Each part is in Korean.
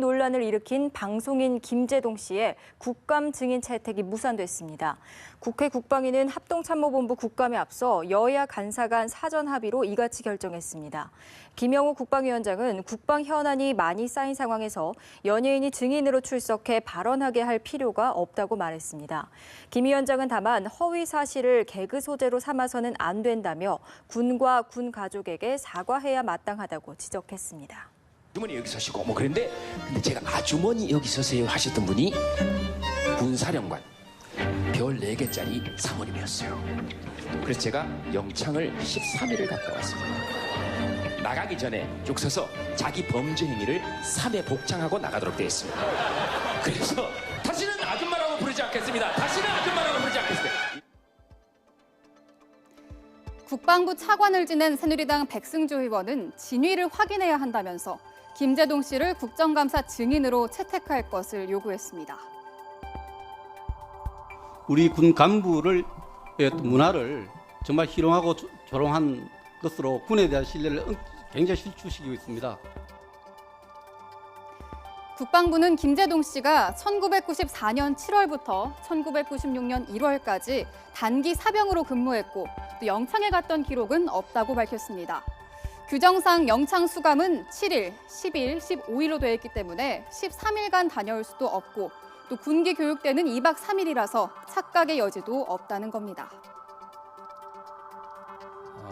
논란을 일으킨 방송인 김재동 씨의 국감 증인 채택이 무산됐습니다. 국회 국방위는 합동참모본부 국감에 앞서 여야 간사 간 사전 합의로 이같이 결정했습니다. 김영우 국방위원장은 국방 현안이 많이 쌓인 상황에서 연예인이 증인으로 출석해 발언하게 할 필요가 없다고 말했습니다. 김 위원장은 다만 허위 사실을 개그 소재로 삼아서는 안 된다며 군과 군 가족에게 사과해야 마땅하다고 지적했습니다. 아주머니 여기 서시고 그런데 제가 아주머니 여기 서세요 하셨던 분이 군사령관 별 4개짜리 사모님이었어요. 그래서 제가 영창을 13일을 갔다 왔습니다. 나가기 전에 쭉 서서 자기 범죄 행위를 3회 복창하고 나가도록 되어 있습니다. 그래서 다시는 아줌마라고 부르지 않겠습니다. 다시는 아줌마라고 부르지 않겠습니다. 국방부 차관을 지낸 새누리당 백승주 의원은 진위를 확인해야 한다면서 김재동 씨를 국정감사 증인으로 채택할 것을 요구했습니다. 우리 군 간부를 문화를 정말 희롱하고 조롱한 것으로 군에 대한 신뢰를 굉장히 실추시키고 있습니다. 국방부는 김재동 씨가 1994년 7월부터 1996년 1월까지 단기 사병으로 근무했고 또 영창에 갔던 기록은 없다고 밝혔습니다. 규정상 영창 수감은 7일, 10일, 15일로 되어 있기 때문에 13일간 다녀올 수도 없고 또 군기 교육대는 2박 3일이라서 착각의 여지도 없다는 겁니다.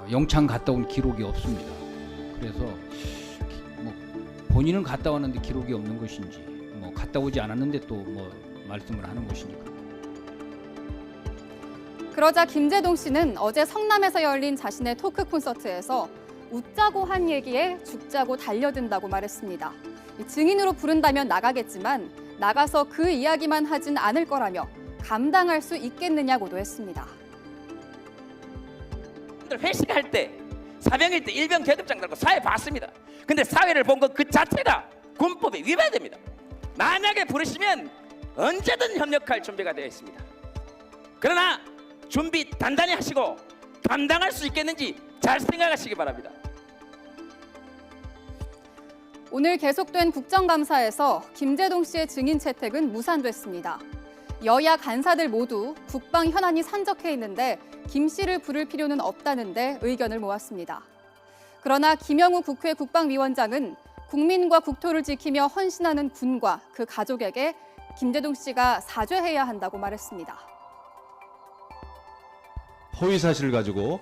영창 갔다 온 기록이 없습니다. 그래서 본인은 갔다 왔는데 기록이 없는 것인지 갔다 오지 않았는데 또 말씀을 하는 것이니까. 그러자 김재동 씨는 어제 성남에서 열린 자신의 토크 콘서트에서 웃자고 한 얘기에 죽자고 달려든다고 말했습니다. 증인으로 부른다면 나가겠지만 나가서 그 이야기만 하진 않을 거라며 감당할 수 있겠느냐고도 했습니다. 회식할 때 사병일 때 일병 계급장 달고 사회 봤습니다. 근데 사회를 본 것 그 자체가 군법에 위반됩니다. 만약에 부르시면 언제든 협력할 준비가 되어 있습니다. 그러나 준비 단단히 하시고 감당할 수 있겠는지 잘 생각하시기 바랍니다. 오늘 계속된 국정감사에서 김재동 씨의 증인 채택은 무산됐습니다. 여야 간사들 모두 국방 현안이 산적해 있는데 김 씨를 부를 필요는 없다는데 의견을 모았습니다. 그러나 김영우 국회 국방위원장은 국민과 국토를 지키며 헌신하는 군과 그 가족에게 김재동 씨가 사죄해야 한다고 말했습니다. 허위 사실을 가지고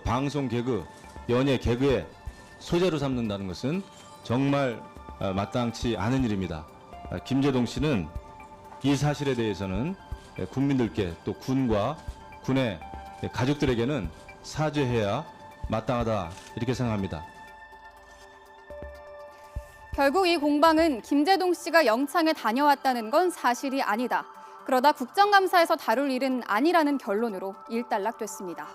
방송 개그, 연예 개그의 소재로 삼는다는 것은 정말 마땅치 않은 일입니다. 김재동 씨는 이 사실에 대해서는 국민들께 또 군과 군의 가족들에게는 사죄해야 마땅하다 이렇게 생각합니다. 결국 이 공방은 김재동 씨가 영창에 다녀왔다는 건 사실이 아니다. 그러다 국정감사에서 다룰 일은 아니라는 결론으로 일단락됐습니다.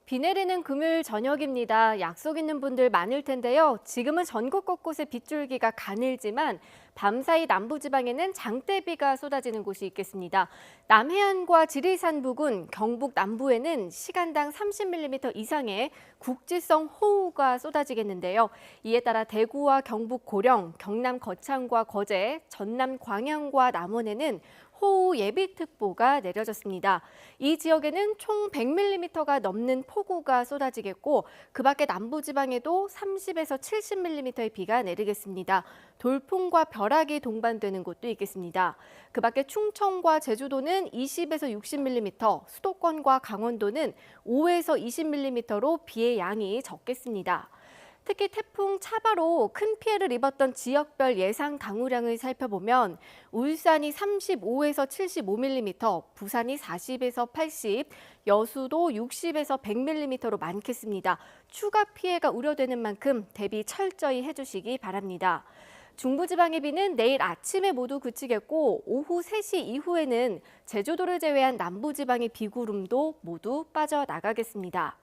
비 내리는 금요일 저녁입니다. 약속 있는 분들 많을 텐데요. 지금은 전국 곳곳에 빗줄기가 가늘지만 밤사이 남부지방에는 장대비가 쏟아지는 곳이 있겠습니다. 남해안과 지리산 부근, 경북 남부에는 시간당 30mm 이상의 국지성 호우가 쏟아지겠는데요. 이에 따라 대구와 경북 고령, 경남 거창과 거제, 전남 광양과 남원에는 호우 예비특보가 내려졌습니다. 이 지역에는 총 100mm가 넘는 폭우가 쏟아지겠고 그 밖에 남부지방에도 30에서 70mm의 비가 내리겠습니다. 돌풍과 벼락이 동반되는 곳도 있겠습니다. 그 밖에 충청과 제주도는 20에서 60mm, 수도권과 강원도는 5에서 20mm로 비의 양이 적겠습니다. 특히 태풍 차바로 큰 피해를 입었던 지역별 예상 강우량을 살펴보면 울산이 35에서 75mm, 부산이 40에서 80, 여수도 60에서 100mm로 많겠습니다. 추가 피해가 우려되는 만큼 대비 철저히 해주시기 바랍니다. 중부지방의 비는 내일 아침에 모두 그치겠고 오후 3시 이후에는 제주도를 제외한 남부지방의 비구름도 모두 빠져나가겠습니다.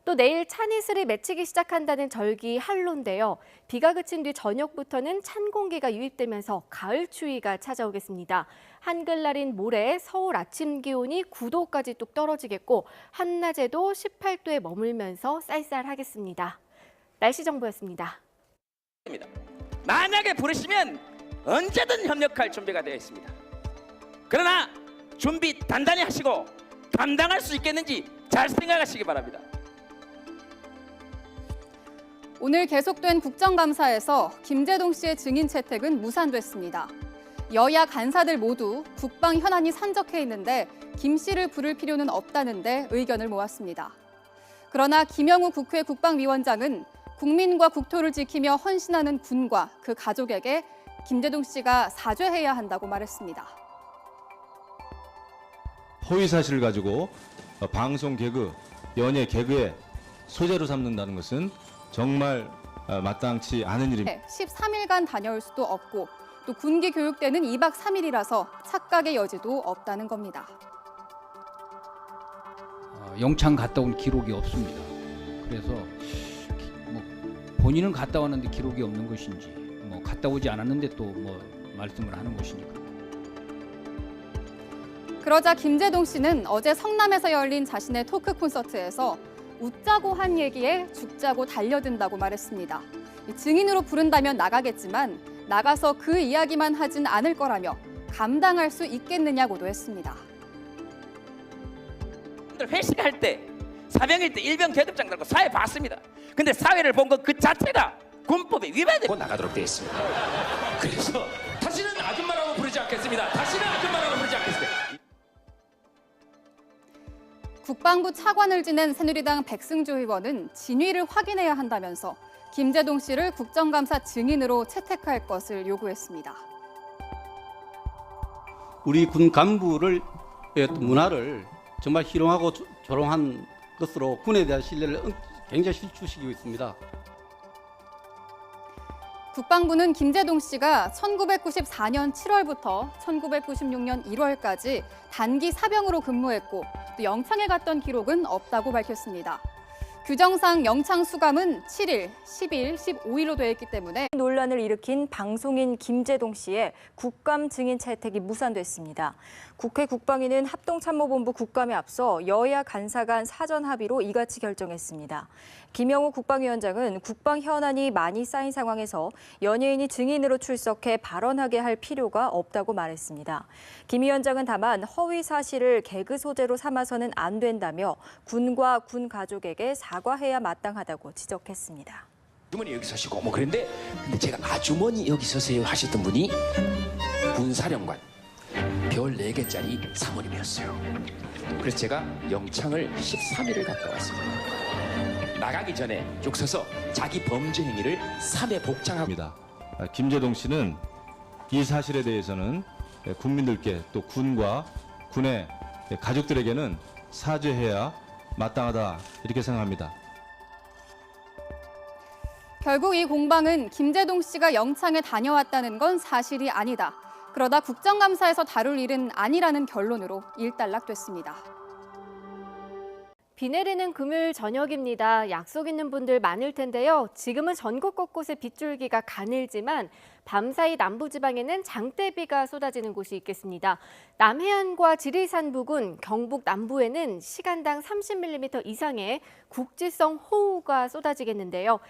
또 내일 찬 이슬이 맺히기 시작한다는 절기 한로인데요. 비가 그친 뒤 저녁부터는 찬 공기가 유입되면서 가을 추위가 찾아오겠습니다. 한글날인 모레 서울 아침 기온이 9도까지 뚝 떨어지겠고 한낮에도 18도에 머물면서 쌀쌀하겠습니다. 날씨 정보였습니다. 만약에 부르시면 언제든 협력할 준비가 되어 있습니다. 그러나 준비 단단히 하시고 감당할 수 있겠는지 잘 생각하시기 바랍니다. 오늘 계속된 국정감사에서 김제동 씨의 증인 채택은 무산됐습니다. 여야 간사들 모두 국방 현안이 산적해 있는데 김 씨를 부를 필요는 없다는데 의견을 모았습니다. 그러나 김영우 국회 국방위원장은 국민과 국토를 지키며 헌신하는 군과 그 가족에게 김제동 씨가 사죄해야 한다고 말했습니다. 허위 사실을 가지고 방송 개그, 연예 개그의 소재로 삼는다는 것은 정말 마땅치 않은 일입니다. 13일간 다녀올 수도 없고 또 군기 교육대는 2박 3일이라서 착각의 여지도 없다는 겁니다. 영창 갔다 온 기록이 없습니다. 그래서 뭐 본인은 갔다 왔는데 기록이 없는 것인지, 뭐 갔다 오지 않았는데 또 뭐 말씀을 하는 것이니까. 그러자 김제동 씨는 어제 성남에서 열린 자신의 토크 콘서트에서 웃자고 한 얘기에 죽자고 달려든다고 말했습니다. 증인으로 부른다면 나가겠지만 나가서 그 이야기만 하진 않을 거라며 감당할 수 있겠느냐고도 했습니다. 회식할 때 사병일 때 일병 계급장 달고 사회 봤습니다. 근데 사회를 본 것 그 자체가 군법에 위반되고 나가도록 되어 있습니다. 그래서 다시는 아줌마라고 부르지 않겠습니다. 다시는 아줌마라고 부르지 않겠습니다. 국방부 차관을 지낸 새누리당 백승주 의원은 진위를 확인해야 한다면서 김제동 씨를 국정감사 증인으로 채택할 것을 요구했습니다. 우리 군 간부를 문화를 정말 희롱하고 조롱한 것으로 군에 대한 신뢰를 굉장히 실추시키고 있습니다. 국방부는 김제동 씨가 1994년 7월부터 1996년 1월까지 단기 사병으로 근무했고 또 영창에 갔던 기록은 없다고 밝혔습니다. 규정상 영창 수감은 7일, 10일, 15일로 되어 있기 때문에 논란을 일으킨 방송인 김제동 씨의 국감 증인 채택이 무산됐습니다. 국회 국방위는 합동참모본부 국감에 앞서 여야 간사 간 사전 합의로 이같이 결정했습니다. 김영우 국방위원장은 국방 현안이 많이 쌓인 상황에서 연예인이 증인으로 출석해 발언하게 할 필요가 없다고 말했습니다. 김 위원장은 다만 허위 사실을 개그 소재로 삼아서는 안 된다며 군과 군 가족에게 사과해야 마땅하다고 지적했습니다. 아주머니 여기 서시고 뭐 그런데 근데 제가 아주머니 여기 서세요 하셨던 분이 군사령관 별 4개짜리 사모님이었어요. 그래서 제가 영창을 13일을 갔다 왔습니다. 나가기 전에 쭉 서서 자기 범죄 행위를 3회 복창합니다. 김제동 씨는 이 사실에 대해서는 국민들께 또 군과 군의 가족들에게는 사죄해야 마땅하다 이렇게 생각합니다. 결국 이 공방은 김제동 씨가 영창에 다녀왔다는 건 사실이 아니다. 그러다 국정감사에서 다룰 일은 아니라는 결론으로 일단락됐습니다. 비 내리는 금요일 저녁입니다. 약속 있는 분들 많을 텐데요. 지금은 전국 곳곳에 빗줄기가 가늘지만 밤사이 남부지방에는 장대비가 쏟아지는 곳이 있겠습니다. 남해안과 지리산 부근, 경북 남부에는 시간당 30mm 이상의 국지성 호우가 쏟아지겠는데요.